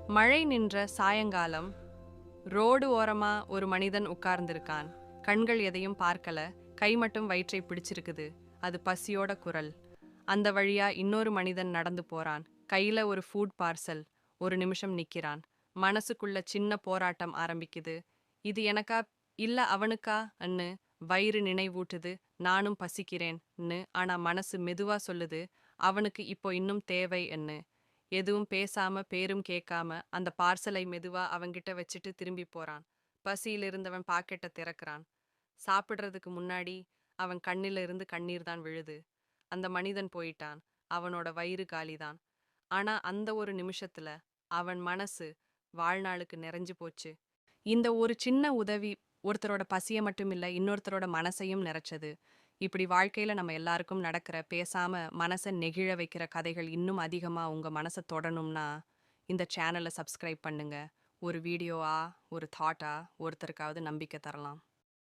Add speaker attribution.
Speaker 1: மழை நின்ற சாயங்காலம். ரோடு ஓரமா ஒரு மனிதன் உட்கார்ந்திருக்கான். கண்கள் எதையும் பார்க்கல. கை மட்டும் வயிற்றை பிடிச்சிருக்குது. அது பசியோட குரல். அந்த வழியா இன்னொரு மனிதன் நடந்து போறான். கையில ஒரு ஃபுட் பார்சல். ஒரு நிமிஷம் நிக்கிறான். மனசுக்குள்ள சின்ன போராட்டம் ஆரம்பிக்குது. இது எனக்கா இல்ல அவனுக்கா ன்னு வயிறு நினைவூட்டுது. நானும் பசிக்கிறேன்னு. ஆனா மனசு மெதுவா சொல்லுது அவனுக்கு இப்போ இன்னும் தேவை ன்னு. எதுவும் பேசாம பேரும் கேட்காம அந்த பார்சலை மெதுவா அவன்கிட்ட வச்சுட்டு திரும்பி போறான். பசியில் இருந்தவன் பாக்கெட்டை திறக்கிறான். சாப்பிடுறதுக்கு முன்னாடி அவன் கண்ணில இருந்து கண்ணீர் தான் விழுது. அந்த மனிதன் போயிட்டான். அவனோட வயிறு காலிதான். ஆனா அந்த ஒரு நிமிஷத்துல அவன் மனசு வாழ்நாளுக்கு நிறைஞ்சு போச்சு. இந்த ஒரு சின்ன உதவி ஒருத்தரோட பசிய மட்டும் இல்ல, இன்னொருத்தரோட மனசையும் நிறைச்சது. இப்படி வாழ்க்கையில நம்ம எல்லாருக்கும் நடக்கிற பேசாம மனச நெகிழ வைக்கிற கதைகள் இன்னும் அதிகமா உங்க மனச தொடணும்னா, இந்த சேனல சப்ஸ்கிரைப் பண்ணுங்க. ஒரு வீடியோவா, ஒரு தாட்டா ஒருத்தருக்காவது நம்பிக்கை தரலாம்.